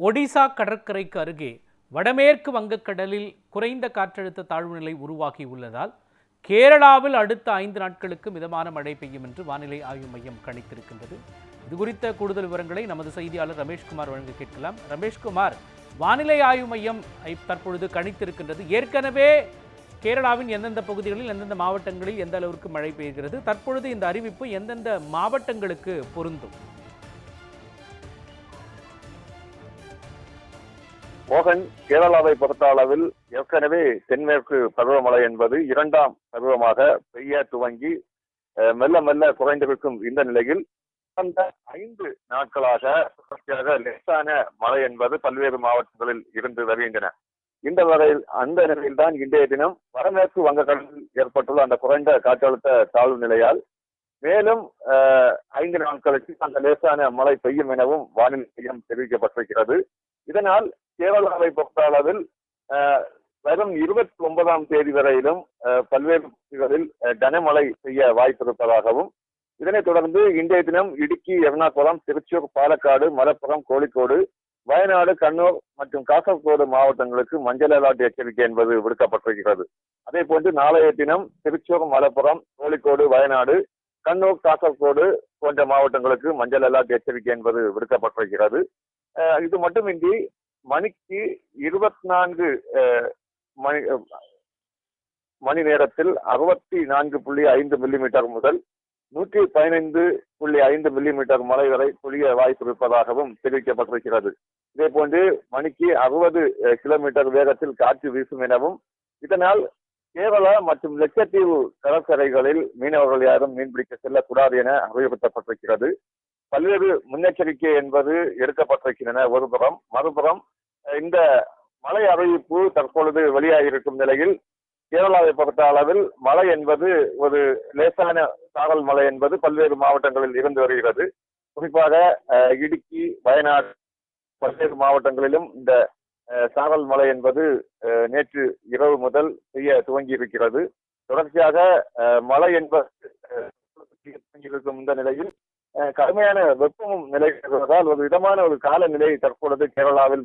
ஒடிசா கடற்கரைக்கு அருகே வடமேற்கு வங்கக்கடலில் குறைந்த காற்றழுத்த தாழ்வு நிலை உருவாகியுள்ளதால் கேரளாவில் அடுத்த 5 நாட்களுக்கு மிதமான மழை பெய்யும் என்று வானிலை ஆய்வு மையம் கணித்திருக்கின்றது. இதுகுறித்த கூடுதல் விவரங்களை நமது செய்தியாளர் ரமேஷ்குமார் வழங்க கேட்கலாம். ரமேஷ்குமார், வானிலை ஆய்வு மையம் தற்பொழுது கணித்திருக்கின்றது. ஏற்கனவே கேரளாவின் எந்தெந்த பகுதிகளில் எந்தெந்த மாவட்டங்களில் எந்த அளவிற்கு மழை பெய்கிறது, தற்பொழுது இந்த அறிவிப்பு எந்தெந்த மாவட்டங்களுக்கு பொருந்தும்? மோகன், கேரளாவை பொறுத்த அளவில் ஏற்கனவே தென்மேற்கு பருவமழை என்பது 2ஆம் பருவமாக பெய்ய துவங்கி மெல்ல மெல்ல குறைந்திருக்கும் இந்த நிலையில் கடந்த 5 நாட்களாக லேசான மழை என்பது பல்வேறு மாவட்டங்களில் இருந்து வருகின்றன. அந்த நிலையில்தான் இன்றைய தினம் வடமேற்கு வங்கக்கடலில் ஏற்பட்டுள்ள அந்த குறைந்த காற்றழுத்த தாழ்வு நிலையால் மேலும் 5 நாட்களுக்கு அந்த லேசான மழை பெய்யும் எனவும் வானிலை மையம் தெரிவிக்கப்பட்டிருக்கிறது. இதனால் கேரளாவை பொறுத்த அளவில் வரும் 29ஆம் தேதி வரையிலும் பல்வேறு பகுதிகளில் கனமழை பெய்ய வாய்ப்பிருப்பதாகவும், இதனைத் தொடர்ந்து இன்றைய தினம் இடுக்கி, எர்ணாகுளம், திருச்சூர், பாலக்காடு, மலப்புரம், கோழிக்கோடு, வயநாடு, கண்ணூர் மற்றும் காசர்கோடு மாவட்டங்களுக்கு மஞ்சள் அலர்ட் எச்சரிக்கை என்பது விடுக்கப்பட்டிருக்கிறது. அதே போன்று நாளைய தினம் திருச்சூர், மலப்புரம், கோழிக்கோடு, வயநாடு, கண்ணூர், காசர்கோடு போன்ற மாவட்டங்களுக்கு மஞ்சள் அலர்ட் எச்சரிக்கை என்பது விடுக்கப்பட்டிருக்கிறது. இது மட்டுமின்றி மணிக்கு 24 மணி நேரத்தில் 64.5 மில்லிமீட்டர் முதல் 115.5 மில்லிமீட்டர் மழை வரை பொழிய வாய்ப்பு இருப்பதாகவும் தெரிவிக்கப்பட்டிருக்கிறது. இதே போன்று மணிக்கு 60 கிலோமீட்டர் வேகத்தில் காற்று வீசும் எனவும், இதனால் கேரளா மற்றும் லட்சத்தீவு கடற்கரைகளில் மீனவர்கள் யாரும் மீன்பிடிக்க செல்லக்கூடாது என அறிவுறுத்தப்பட்டிருக்கிறது. பல்வேறு முன்னெச்சரிக்கை என்பது எடுக்கப்பட்டிருக்கின்றன ஒருபுறம். மறுபுறம் இந்த மழை அறிவிப்பு தற்பொழுது வெளியாகியிருக்கும் நிலையில் கேரளாவை பொறுத்த அளவில் மழை என்பது ஒரு லேசான சாரல் மழை என்பது பல்வேறு மாவட்டங்களில் இருந்து வருகிறது. குறிப்பாக இடுக்கி, வயநாடு பல்வேறு மாவட்டங்களிலும் இந்த சாரல் மழை என்பது நேற்று இரவு முதல் பெய்ய துவங்கி இருக்கிறது. தொடர்ச்சியாக மழை என்பது துவங்கியிருக்கும் இந்த நிலையில் கடுமையான வெப்பமும் நிலை வருவதால் ஒரு விதமான ஒரு காலநிலை தற்பொழுது கேரளாவில்